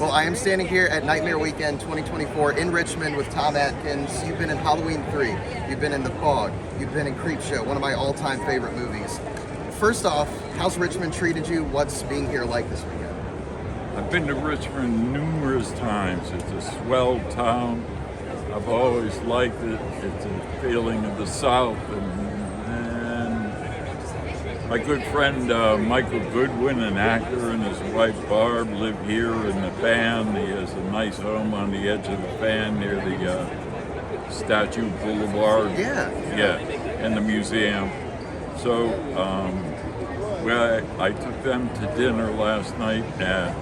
Well, I am standing here at Nightmare Weekend 2024 in Richmond with Tom Atkins. You've been in Halloween 3, you've been in The Fog, you've been in Creepshow, one of my all-time favorite movies. First off, how's Richmond treated you? What's being here like this weekend? I've been to Richmond numerous times. It's a swell town. I've always liked it. It's a feeling of the South. And my good friend Michael Goodwin, an actor, and his wife Barb live here in the Fan. He has a nice home on the edge of the Fan near the Statue Boulevard. Yeah, and the museum. So I took them to dinner last night at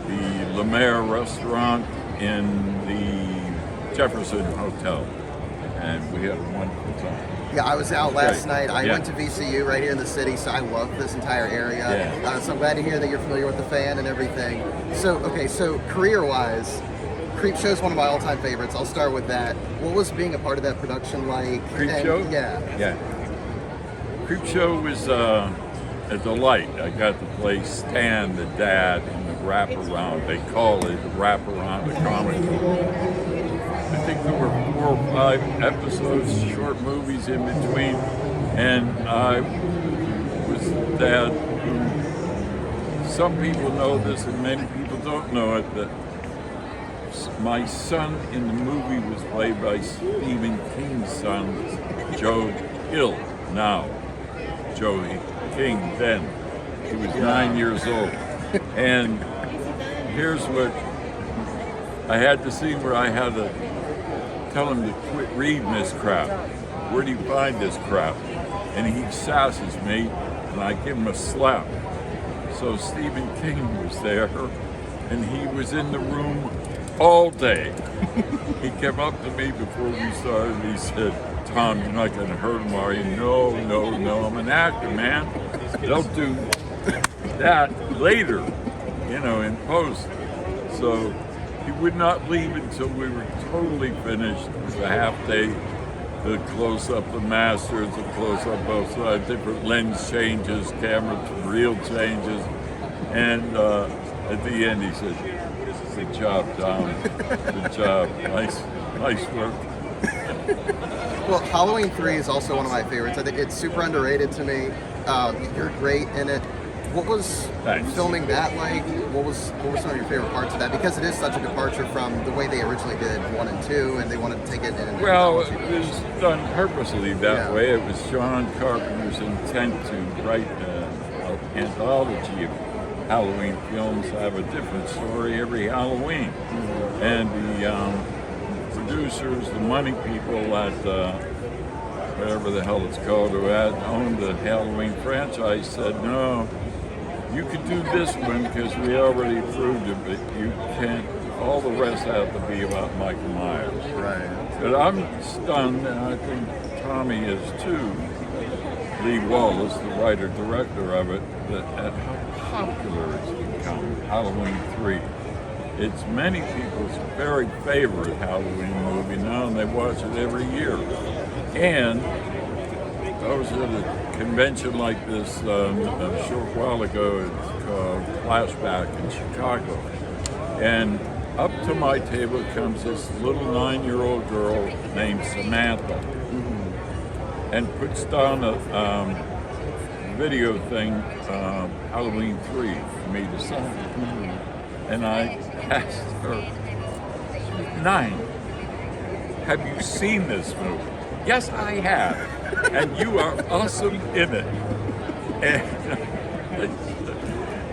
the Lemaire restaurant in the Jefferson Hotel, and we had a wonderful time. Yeah, I was out last night. I went to VCU right here in the city, so I love this entire area. So I'm glad to hear that you're familiar with the Fan and everything. So, okay, so career-wise, Creepshow is one of my all-time favorites. I'll start with that. What was being a part of that production like? Creepshow? Yeah. Creepshow was a delight. I got to play Stan, the dad, in the wraparound. They call it the wraparound, the comedy. I think there were 4 or 5 episodes, short movies in between, and I was the dad who, some people know this and many people don't know it, that my son in the movie was played by Stephen King's son, Joe Hill, now. Joey King then. He was 9 years old. And here's what, I had the scene where I had to tell him to quit reading this crap. Where do you find this crap? And he sasses me, and I give him a slap. So Stephen King was there, and he was in the room all day. He came up to me before we started, and he said, "Tom, you're not going to hurt him, are you?" No, I'm an actor, man. They'll do that later, in post. So he would not leave until we were totally finished. It was a half day, the close-up, the masters, the close-up both sides, different lens changes, camera to reel changes. And at the end he said, "Good job, Tom. Good job. Nice work." Well, Halloween 3 is also one of my favorites. I think it's super underrated to me. You're great in it. What was filming that like? What were some of your favorite parts of that? Because it is such a departure from the way they originally did 1 and 2, and they wanted to take it in. Well, it was done purposely that way. It was John Carpenter's intent to write an anthology of Halloween films, have a different story every Halloween. And the producers, the money people at whatever the hell it's called, who had owned the Halloween franchise, said, "No, you could do this one because we already proved it, but you can't, all the rest have to be about Michael Myers." Right. But I'm stunned, and I think Tommy is too, Lee Wallace, the writer-director of it, at how popular it's become, Halloween 3. It's many people's very favorite Halloween movie now, and they watch it every year. And I was at a convention like this a short while ago. It's called Flashback in Chicago. And up to my table comes this little 9-year-old girl named Samantha, and puts down a video thing, Halloween 3, for me to sign. And I asked her, she's 9, "Have you seen this movie?" "Yes, I have, and you are awesome in it." And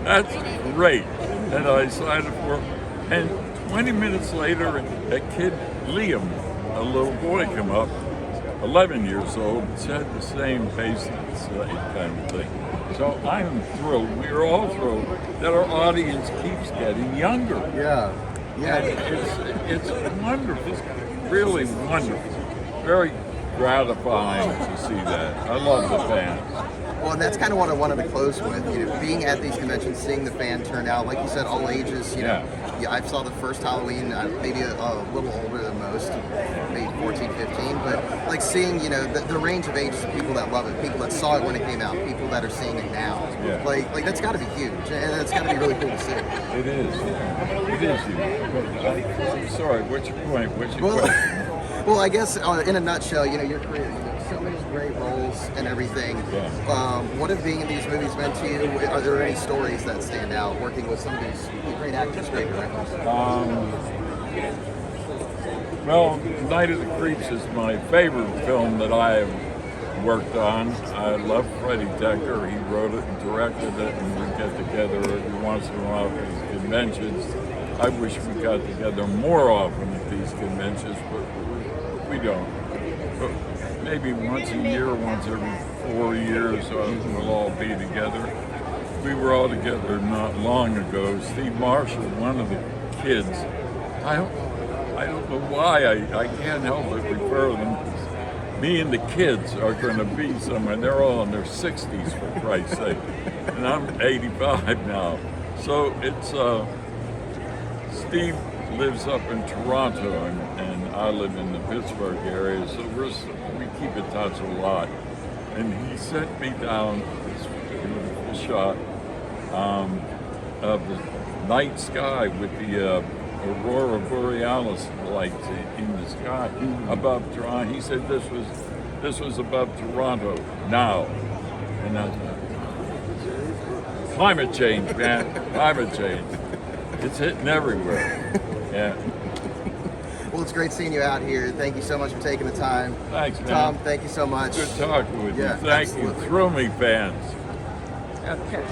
that's great. And I signed it for her. And 20 minutes later, a kid, Liam, a little boy, came up, 11 years old, and said the same basic kind of thing. So I'm thrilled, we're all thrilled, that our audience keeps getting younger. Yeah. It's wonderful, really wonderful. Very gratifying to see that. I love the fans. Well, and that's kind of what I wanted to close with. Being at these conventions, seeing the fan turn out, like you said, all ages. Yeah, I saw the first Halloween, maybe a little older than most, maybe 14, 15. But like seeing, the range of ages of people that love it, people that saw it when it came out, people that are seeing it now. Like that's got to be huge, and it's got to be really cool to see. It is. It is you. I'm sorry. What's your point? What's your Well, question? well, I guess in a nutshell, your career, so many great roles and everything. Yeah. What have being in these movies meant to you? Are there any stories that stand out working with some of these great actors, great directors? Well, Night of the Creeps is my favorite film that I have worked on. I love Freddie Decker. He wrote it and directed it, and we get together every once in a while at these conventions. I wish we got together more often at these conventions, but we don't. But maybe once a year, once every 4 years, we'll all be together. We were all together not long ago. Steve Marshall, one of the kids, I don't know why I can't help but refer them. Me and the kids are going to be somewhere. They're all in their 60s, for Christ's sake, and I'm 85 now. So it's Steve lives up in Toronto, and I live in the Pittsburgh area, so we keep in touch a lot. And he sent me down this beautiful shot of the night sky with the Aurora Borealis lights in the sky above Toronto. He said this was above Toronto now, and I was climate change, man, climate change. It's hitting everywhere. Yeah. Well, it's great seeing you out here. Thank you so much for taking the time. Thanks, man. Tom, thank you so much. Good talking with you. Yeah, Thank absolutely. you. Thrill Me fans. Okay.